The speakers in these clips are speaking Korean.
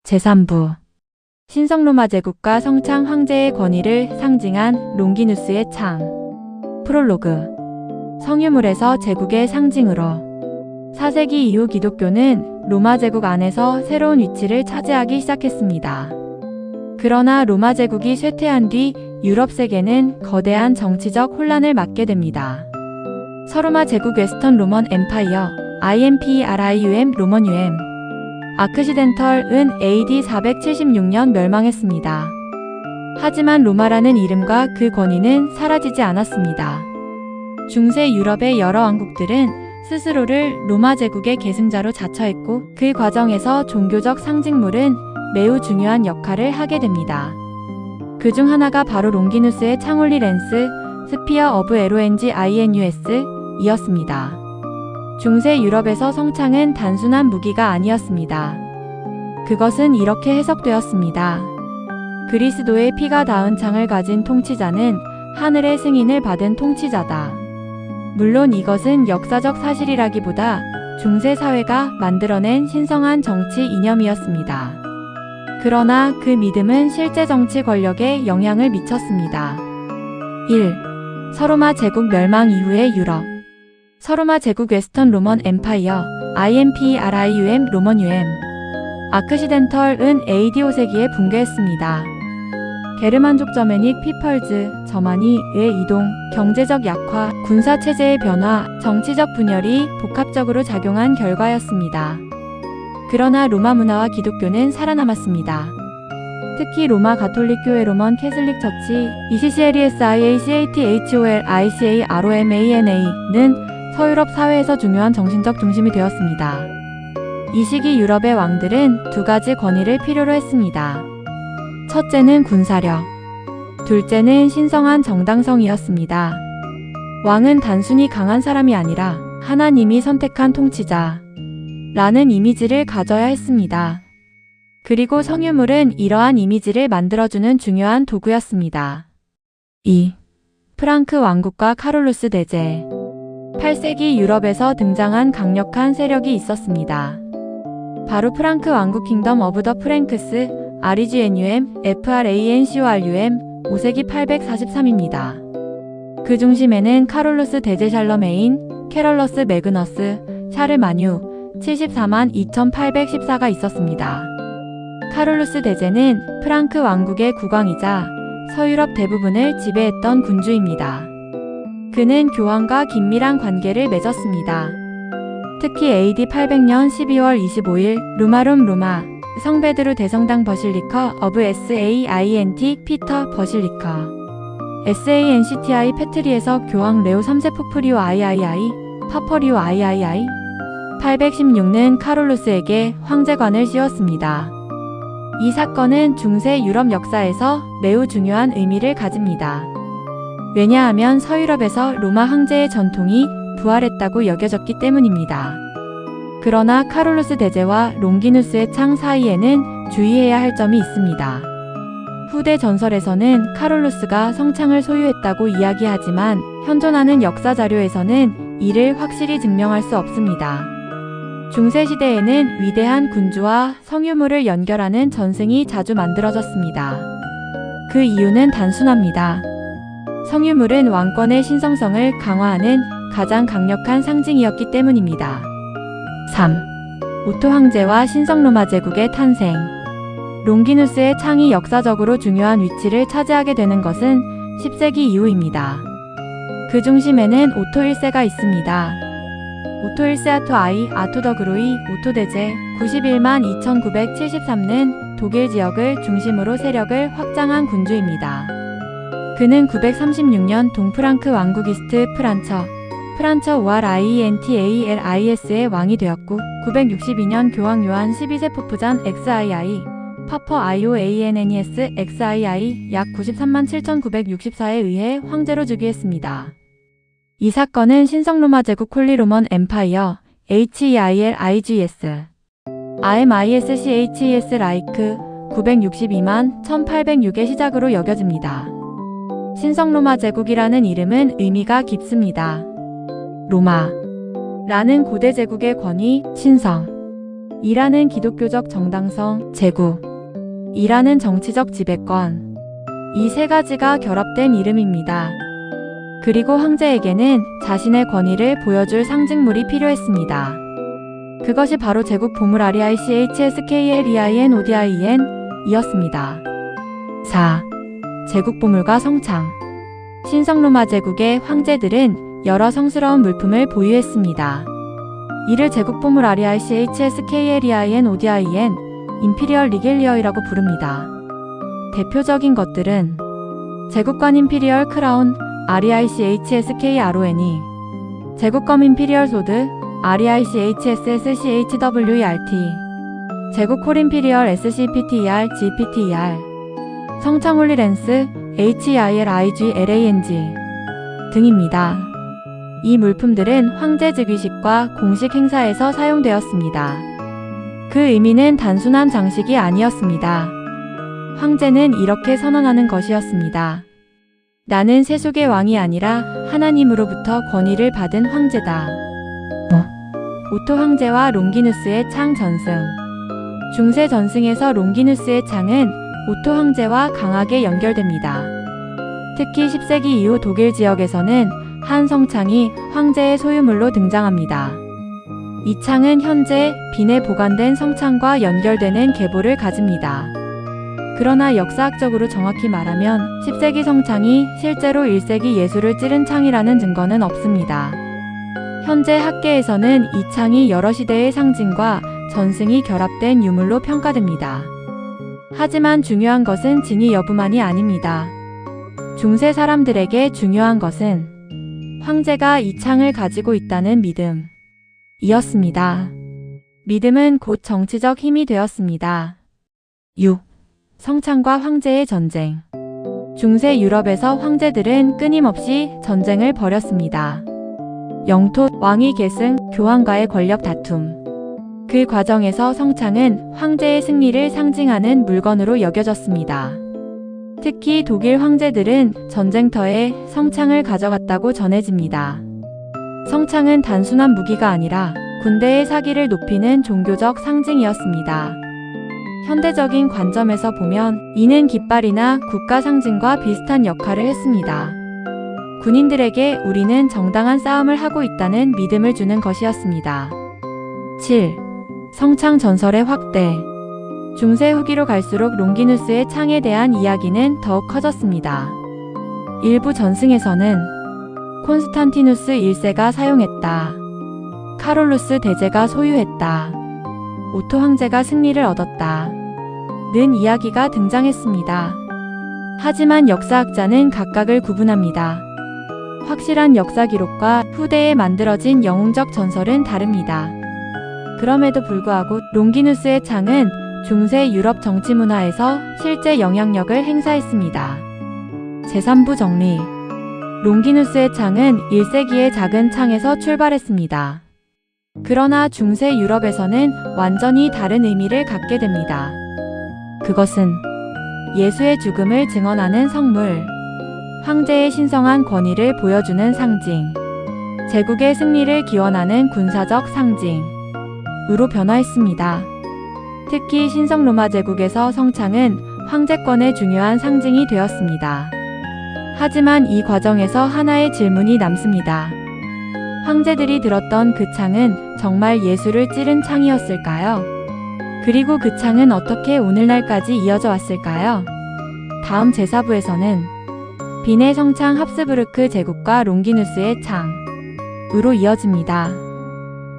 제3부 신성로마 제국과 성창 황제의 권위를 상징한 롱기누스의 창. 프롤로그 성유물에서 제국의 상징으로 4세기 이후 기독교는 로마 제국 안에서 새로운 위치를 차지하기 시작했습니다. 그러나 로마 제국이 쇠퇴한 뒤 유럽 세계는 거대한 정치적 혼란을 맞게 됩니다. 서로마 제국 웨스턴 로먼 엠파이어 IMPERIUM 로먼 UM 아크시덴털은 AD 476년 멸망했습니다. 하지만 로마라는 이름과 그 권위는 사라지지 않았습니다. 중세 유럽의 여러 왕국들은 스스로를 로마 제국의 계승자로 자처했고 그 과정에서 종교적 상징물은 매우 중요한 역할을 하게 됩니다. 그 중 하나가 바로 롱기누스의 창홀리 랜스 스피어 오브 LONG INUS 이었습니다. 중세 유럽에서 성창은 단순한 무기가 아니었습니다. 그것은 이렇게 해석되었습니다. 그리스도의 피가 닿은 창을 가진 통치자는 하늘의 승인을 받은 통치자다. 물론 이것은 역사적 사실이라기보다 중세 사회가 만들어낸 신성한 정치 이념이었습니다. 그러나 그 믿음은 실제 정치 권력에 영향을 미쳤습니다. 1. 서로마 제국 멸망 이후의 유럽. 서로마 제국 웨스턴 로먼 엠파이어 IMPERIUM 로먼 UM 아크시덴털은 AD 5세기에 붕괴했습니다. 게르만족 저메닉 피펄즈, 저마니의 이동, 경제적 약화, 군사체제의 변화, 정치적 분열이 복합적으로 작용한 결과였습니다. 그러나 로마 문화와 기독교는 살아남았습니다. 특히 로마 가톨릭 교회 로먼 캐슬릭 처치 ECCLESIACHOLICAROMANA는 서유럽 사회에서 중요한 정신적 중심이 되었습니다. 이 시기 유럽의 왕들은 두 가지 권위를 필요로 했습니다. 첫째는 군사력, 둘째는 신성한 정당성이었습니다. 왕은 단순히 강한 사람이 아니라 하나님이 선택한 통치자 라는 이미지를 가져야 했습니다. 그리고 성유물은 이러한 이미지를 만들어주는 중요한 도구였습니다. 2. 프랑크 왕국과 카롤루스 대제. 8세기 유럽에서 등장한 강력한 세력이 있었습니다. 바로 프랑크 왕국 킹덤 오브 더 프랭크스 REGNUM FRANCORUM 5세기 843입니다. 그 중심에는 카롤루스 대제 샬러메인, 캐럴러스 매그너스, 샤르마뉴 74만 2814가 있었습니다. 카롤루스 대제는 프랑크 왕국의 국왕이자 서유럽 대부분을 지배했던 군주입니다. 그는 교황과 긴밀한 관계를 맺었습니다. 특히 AD 800년 12월 25일 루마롬 로마 성베드루 대성당 버실리커 어브 SAINT 피터 버실리커 SANCTI 페트리에서 교황 레오 3세 푸프리오 III 파퍼리오 III 816는 카롤루스에게 황제관을 씌웠습니다. 이 사건은 중세 유럽 역사에서 매우 중요한 의미를 가집니다. 왜냐하면 서유럽에서 로마 황제의 전통이 부활했다고 여겨졌기 때문입니다. 그러나 카롤루스 대제와 롱기누스의 창 사이에는 주의해야 할 점이 있습니다. 후대 전설에서는 카롤루스가 성창을 소유했다고 이야기하지만 현존하는 역사 자료에서는 이를 확실히 증명할 수 없습니다. 중세시대에는 위대한 군주와 성유물을 연결하는 전승이 자주 만들어졌습니다. 그 이유는 단순합니다. 성유물은 왕권의 신성성을 강화하는 가장 강력한 상징이었기 때문입니다. 3. 오토 황제와 신성로마 제국의 탄생. 롱기누스의 창이 역사적으로 중요한 위치를 차지하게 되는 것은 10세기 이후입니다. 그 중심에는 오토 1세가 있습니다. 오토 1세 아토 I, 아토 더 그로이, 오토 대제 91만 2973는 독일 지역을 중심으로 세력을 확장한 군주입니다. 그는 936년 동프랑크 왕국 이스트 프란처 ORIENTALIS의 왕이 되었고 962년 교황 요한 12세 포프잔 XII 파퍼 IOANNES XII 약 93만 7964에 의해 황제로 즉위했습니다. 이 사건은 신성로마 제국 홀리 로먼 엠파이어 HEILIGS RMISCHES 라이크 962만 1806의 시작으로 여겨집니다. 신성로마 제국이라는 이름은 의미가 깊습니다. 로마 라는 고대 제국의 권위, 신성, 이라는 기독교적 정당성, 제국, 이라는 정치적 지배권. 이 세 가지가 결합된 이름입니다. 그리고 황제에게는 자신의 권위를 보여줄 상징물이 필요했습니다. 그것이 바로 제국 보물 RICHSKLEINODIEN 이었습니다. 4. 제국 보물과 성창. 신성로마 제국의 황제들은 여러 성스러운 물품을 보유했습니다. 이를 제국 보물 RICHSKLEINODIEN 임피리얼 리겔리어이라고 부릅니다. 대표적인 것들은 제국관 임피리얼 크라운 REICHSKRONE, 제국검 임피리얼 소드 REICHSSCHWERT, 제국콜 임피리얼 SCPTER GPTER, 성창 홀리랜스 HEIRIGLANG 등입니다. 이 물품들은 황제 즉위식과 공식 행사에서 사용되었습니다. 그 의미는 단순한 장식이 아니었습니다. 황제는 이렇게 선언하는 것이었습니다. 나는 세속의 왕이 아니라 하나님으로부터 권위를 받은 황제다. 오토 황제와 롱기누스의 창 전승. 중세 전승에서 롱기누스의 창은 오토 황제와 강하게 연결됩니다. 특히 10세기 이후 독일 지역에서는 한 성창이 황제의 소유물로 등장합니다. 이 창은 현재 빈에 보관된 성창과 연결되는 계보를 가집니다. 그러나 역사학적으로 정확히 말하면 10세기 성창이 실제로 1세기 예술을 찌른 창이라는 증거는 없습니다. 현재 학계에서는 이 창이 여러 시대의 상징과 전승이 결합된 유물로 평가됩니다. 하지만 중요한 것은 진위 여부만이 아닙니다. 중세 사람들에게 중요한 것은 황제가 이 창을 가지고 있다는 믿음이었습니다. 믿음은 곧 정치적 힘이 되었습니다. 6. 성창과 황제의 전쟁. 중세 유럽에서 황제들은 끊임없이 전쟁을 벌였습니다. 영토, 왕위 계승, 교황과의 권력 다툼. 그 과정에서 성창은 황제의 승리를 상징하는 물건으로 여겨졌습니다. 특히 독일 황제들은 전쟁터에 성창을 가져갔다고 전해집니다. 성창은 단순한 무기가 아니라 군대의 사기를 높이는 종교적 상징이었습니다. 현대적인 관점에서 보면 이는 깃발이나 국가 상징과 비슷한 역할을 했습니다. 군인들에게 우리는 정당한 싸움을 하고 있다는 믿음을 주는 것이었습니다. 7. 성창 전설의 확대. 중세 후기로 갈수록 롱기누스의 창에 대한 이야기는 더욱 커졌습니다. 일부 전승에서는 콘스탄티누스 1세가 사용했다. 카롤루스 대제가 소유했다. 오토 황제가 승리를 얻었다. 는 이야기가 등장했습니다. 하지만 역사학자는 각각을 구분합니다. 확실한 역사 기록과 후대에 만들어진 영웅적 전설은 다릅니다. 그럼에도 불구하고 롱기누스의 창은 중세 유럽 정치 문화에서 실제 영향력을 행사했습니다. 제3부 정리. 롱기누스의 창은 1세기의 작은 창에서 출발했습니다. 그러나 중세 유럽에서는 완전히 다른 의미를 갖게 됩니다. 그것은 예수의 죽음을 증언하는 성물, 황제의 신성한 권위를 보여주는 상징, 제국의 승리를 기원하는 군사적 상징으로 변화했습니다. 특히 신성로마 제국에서 성창은 황제권의 중요한 상징이 되었습니다. 하지만 이 과정에서 하나의 질문이 남습니다. 황제들이 들었던 그 창은 정말 예수를 찌른 창이었을까요? 그리고 그 창은 어떻게 오늘날까지 이어져 왔을까요? 다음 제4부에서는 빈의 성창 합스부르크 제국과 롱기누스의 창으로 이어집니다.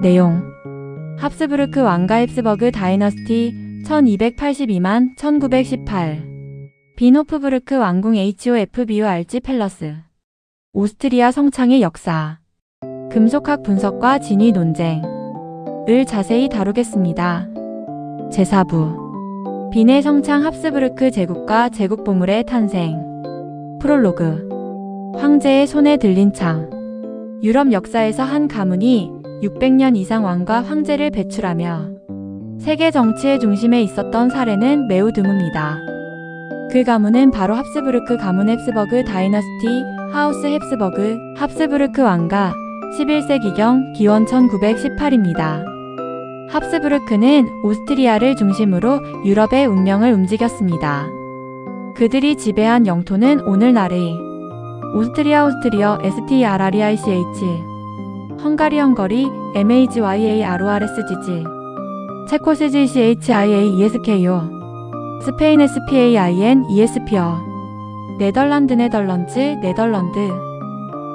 내용. 합스부르크 왕가 합스버그 다이너스티 1282만 1918. 빈호프부르크 왕궁 HOFBU 알치펠러스. 오스트리아 성창의 역사. 금속학 분석과 진위 논쟁을 자세히 다루겠습니다. 제4부. 빈의 성창 합스부르크 제국과 제국 보물의 탄생. 프롤로그. 황제의 손에 들린 창. 유럽 역사에서 한 가문이 600년 이상 왕과 황제를 배출하며 세계 정치의 중심에 있었던 사례는 매우 드뭅니다. 그 가문은 바로 합스부르크 가문 합스버그 다이너스티 하우스 합스버그 합스부르크 왕가 11세기경 기원 1918입니다. 합스부르크는 오스트리아를 중심으로 유럽의 운명을 움직였습니다. 그들이 지배한 영토는 오늘날의 오스트리아 STRRICH, 헝가리 MAGYARORSGG, 체코스지 CHIA 스페인 SPAIN ESP어, 네덜란드,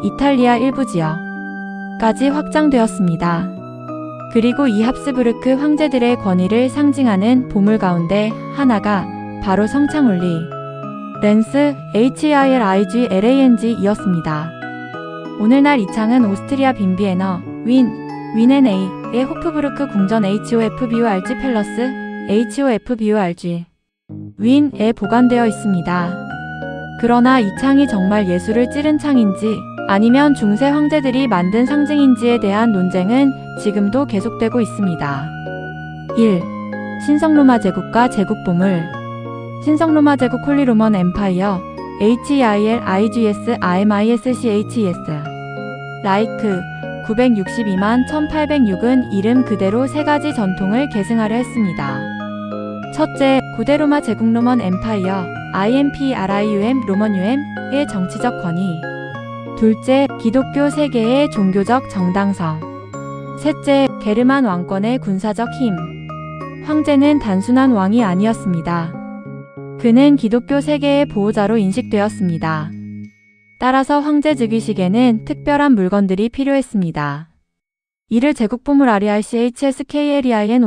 이탈리아 일부 지역까지 확장되었습니다. 그리고 이 합스부르크 황제들의 권위를 상징하는 보물 가운데 하나가 바로 성창울리 렌스 HIRIGLANG이었습니다. 오늘날 이 창은 오스트리아 빈비에너 윈NA의 호프부르크 궁전 HOFBURG 팰러스 HOFBURG 윈에 보관되어 있습니다. 그러나 이 창이 정말 예술을 찌른 창인지 아니면 중세 황제들이 만든 상징인지에 대한 논쟁은 지금도 계속되고 있습니다. 1. 신성로마 제국과 제국 보물. 신성로마 제국 홀리 로먼 엠파이어 HEILIGS RMISCHES 라이크 962만 1806은 이름 그대로 세 가지 전통을 계승하려 했습니다. 첫째, 고대 로마 제국 로먼 엠파이어 IMPRIUM 로먼UM의 정치적 권위. 둘째, 기독교 세계의 종교적 정당성. 셋째, 게르만 왕권의 군사적 힘. 황제는 단순한 왕이 아니었습니다. 그는 기독교 세계의 보호자로 인식되었습니다. 따라서 황제 즉위식에는 특별한 물건들이 필요했습니다. 이를 제국보물 RICHSKLEIN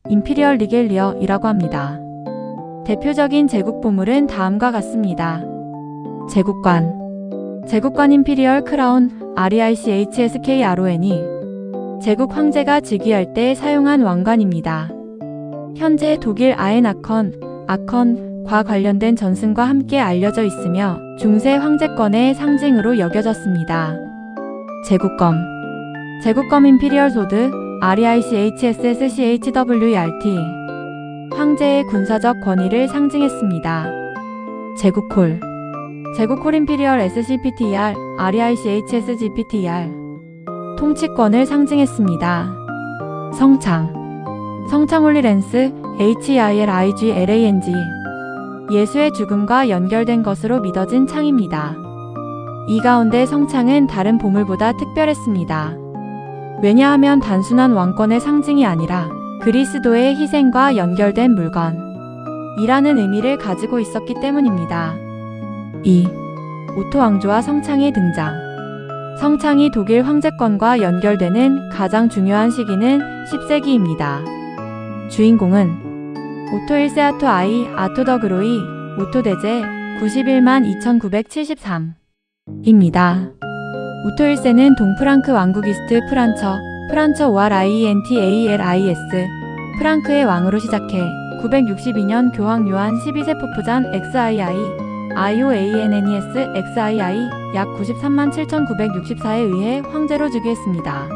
임피리얼 리겔리어이라고 합니다. 대표적인 제국보물은 다음과 같습니다. 제국관, 제국관 임피리얼 크라운 REICHSKRON이 제국 황제가 즉위할 때 사용한 왕관입니다. 현재 독일 아컨과 관련된 전승과 함께 알려져 있으며 중세 황제권의 상징으로 여겨졌습니다. 제국검, 제국검 임피리얼 소드 REICHSSCHWRT 황제의 군사적 권위를 상징했습니다. 제국콜, 제국콜 임피리얼 SCPTR REICHSGPTR 통치권을 상징했습니다. 성창, 성창홀리 렌스 HEILIGLANG 예수의 죽음과 연결된 것으로 믿어진 창입니다. 이 가운데 성창은 다른 보물보다 특별했습니다. 왜냐하면 단순한 왕권의 상징이 아니라 그리스도의 희생과 연결된 물건이라는 의미를 가지고 있었기 때문입니다. 2. 오토 왕조와 성창의 등장. 성창이 독일 황제권과 연결되는 가장 중요한 시기는 10세기입니다. 주인공은 오토 1세 아토 아이 아토 더 그로이 오토 대제 91만 2973입니다. 오토 1세는 동프랑크 왕국 이스트 프란처 ORIENTALIS 프랑크의 왕으로 시작해 962년 교황 요한 12세 포프잔 IOANNES XII 약 93만 7,964에 의해 황제로 즉위했습니다.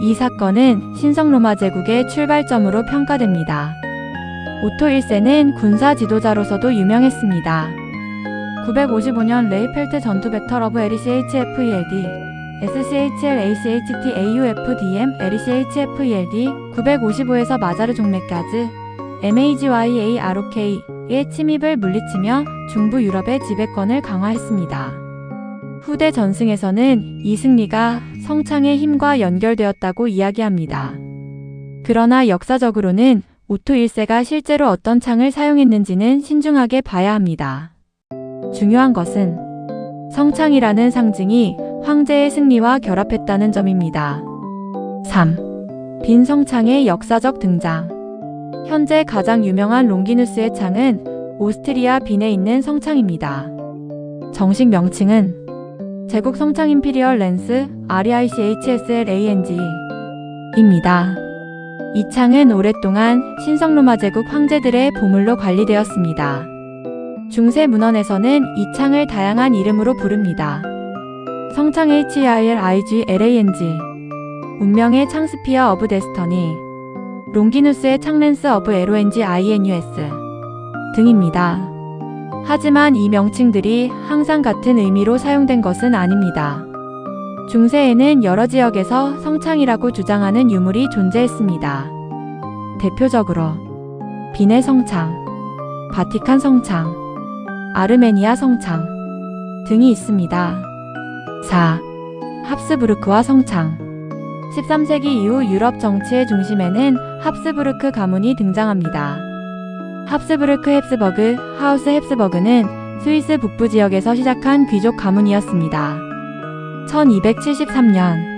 이 사건은 신성로마 제국의 출발점으로 평가됩니다. 오토 1세는 군사 지도자로서도 유명했습니다. 955년 레이펠트 전투 배틀 오브 LECHFELD SCHLACHTAUFDM LECHFELD 955에서 마자르 종맥까지 MAGYAROK의 침입을 물리치며 중부 유럽의 지배권을 강화했습니다. 후대 전승에서는 이 승리가 성창의 힘과 연결되었다고 이야기합니다. 그러나 역사적으로는 오토 1세가 실제로 어떤 창을 사용했는지는 신중하게 봐야 합니다. 중요한 것은 성창이라는 상징이 황제의 승리와 결합했다는 점입니다. 3. 빈 성창의 역사적 등장. 현재 가장 유명한 롱기누스의 창은 오스트리아 빈에 있는 성창입니다. 정식 명칭은 제국 성창 임피리얼 렌스 REICHSLANG입니다. 이 창은 오랫동안 신성로마 제국 황제들의 보물로 관리되었습니다. 중세 문헌에서는 이 창을 다양한 이름으로 부릅니다. 성창 HEILIGLANG, 운명의 창 스피어 오브 데스터니, 롱기누스의 창 렌스 오브 LONGINUS 등입니다. 하지만 이 명칭들이 항상 같은 의미로 사용된 것은 아닙니다. 중세에는 여러 지역에서 성창이라고 주장하는 유물이 존재했습니다. 대표적으로 빈의 성창, 바티칸 성창, 아르메니아 성창 등이 있습니다. 4. 합스부르크와 성창. 13세기 이후 유럽 정치의 중심에는 합스부르크 가문이 등장합니다. 합스부르크 헵스버그, 하우스 헵스버그는 스위스 북부 지역에서 시작한 귀족 가문이었습니다. 1273년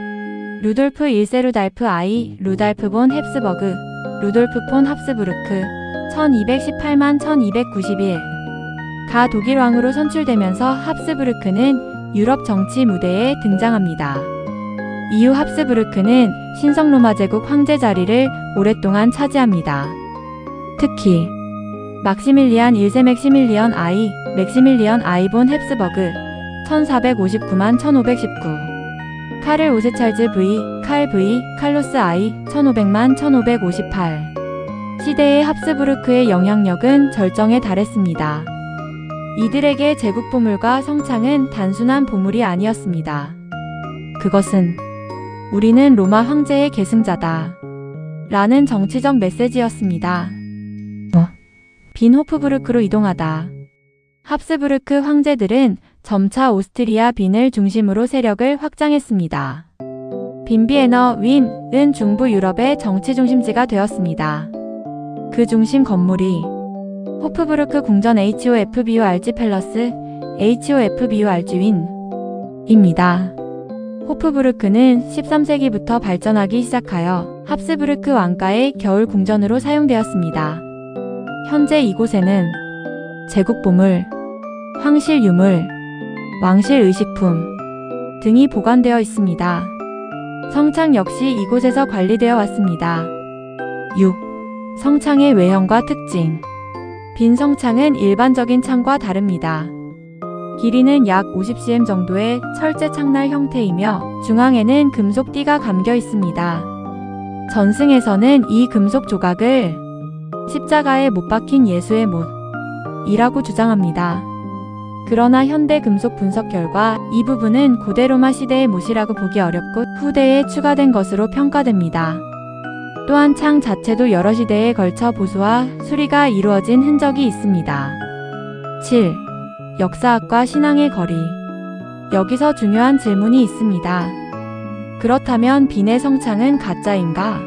루돌프 1세 루달프 아이 루달프 본 헵스버그, 루돌프 폰 합스부르크 1218만 1291 가 독일 왕으로 선출되면서 합스부르크는 유럽 정치 무대에 등장합니다. 이후 합스부르크는 신성 로마 제국 황제 자리를 오랫동안 차지합니다. 특히 막시밀리안 1세 맥시밀리언 아이 본 헵스버그 1459만 1519 카를 5세 찰즈 칼 V, 칼로스 아이 1500만 1558 시대의 합스부르크의 영향력은 절정에 달했습니다. 이들에게 제국 보물과 성창은 단순한 보물이 아니었습니다. 그것은 우리는 로마 황제의 계승자다 라는 정치적 메시지였습니다. 빈 호프부르크로 이동하다. 합스부르크 황제들은 점차 오스트리아 빈을 중심으로 세력을 확장했습니다. 빈비에너 윈은 중부 유럽의 정치 중심지가 되었습니다. 그 중심 건물이 호프부르크 궁전 HOFBU 알지펠러스 HOFBU 알쥐윈입니다. 호프부르크는 13세기부터 발전하기 시작하여 합스부르크 왕가의 겨울 궁전으로 사용되었습니다. 현재 이곳에는 제국보물, 황실 유물, 왕실 의식품 등이 보관되어 있습니다. 성창 역시 이곳에서 관리되어 왔습니다. 6. 성창의 외형과 특징. 빈 성창은 일반적인 창과 다릅니다. 길이는 약 50cm 정도의 철제 창날 형태이며 중앙에는 금속 띠가 감겨 있습니다. 전승에서는 이 금속 조각을 십자가에 못 박힌 예수의 못이라고 주장합니다. 그러나 현대 금속 분석 결과 이 부분은 고대 로마 시대의 못이라고 보기 어렵고 후대에 추가된 것으로 평가됩니다. 또한 창 자체도 여러 시대에 걸쳐 보수와 수리가 이루어진 흔적이 있습니다. 7. 역사학과 신앙의 거리. 여기서 중요한 질문이 있습니다. 그렇다면 빈의 성창은 가짜인가?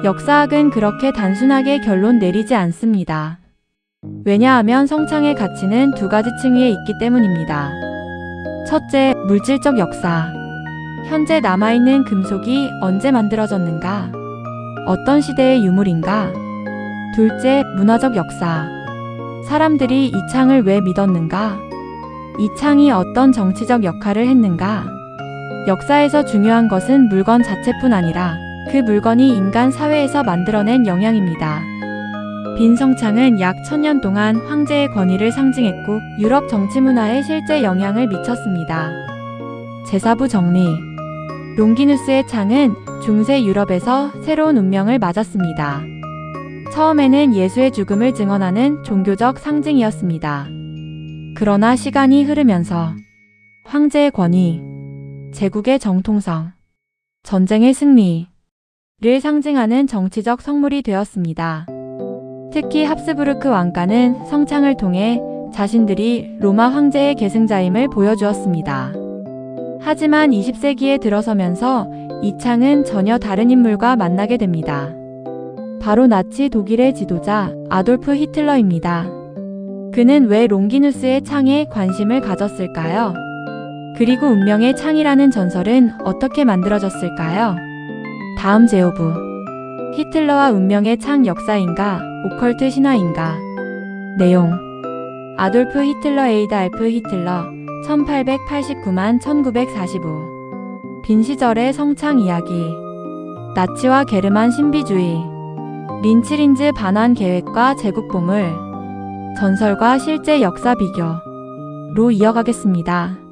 역사학은 그렇게 단순하게 결론 내리지 않습니다. 왜냐하면 성창의 가치는 두 가지 층위에 있기 때문입니다. 첫째, 물질적 역사. 현재 남아있는 금속이 언제 만들어졌는가? 어떤 시대의 유물인가? 둘째, 문화적 역사. 사람들이 이 창을 왜 믿었는가? 이 창이 어떤 정치적 역할을 했는가? 역사에서 중요한 것은 물건 자체뿐 아니라 그 물건이 인간 사회에서 만들어낸 영향입니다. 빈 성창은 약 1000년 동안 황제의 권위를 상징했고 유럽 정치 문화에 실제 영향을 미쳤습니다. 제4부 정리. 롱기누스의 창은 중세 유럽에서 새로운 운명을 맞았습니다. 처음에는 예수의 죽음을 증언하는 종교적 상징이었습니다. 그러나 시간이 흐르면서 황제의 권위, 제국의 정통성, 전쟁의 승리를 상징하는 정치적 성물이 되었습니다. 특히 합스부르크 왕가는 성창을 통해 자신들이 로마 황제의 계승자임을 보여주었습니다. 하지만 20세기에 들어서면서 이 창은 전혀 다른 인물과 만나게 됩니다. 바로 나치 독일의 지도자 아돌프 히틀러입니다. 그는 왜 롱기누스의 창에 관심을 가졌을까요? 그리고 운명의 창이라는 전설은 어떻게 만들어졌을까요? 다음 제오부. 히틀러와 운명의 창 역사인가, 오컬트 신화인가? 내용. 아돌프 히틀러 에이드알프 히틀러 1889만 1945. 빈 시절의 성창 이야기. 나치와 게르만 신비주의. 린츠린즈 반환 계획과 제국보물. 전설과 실제 역사 비교로 이어가겠습니다.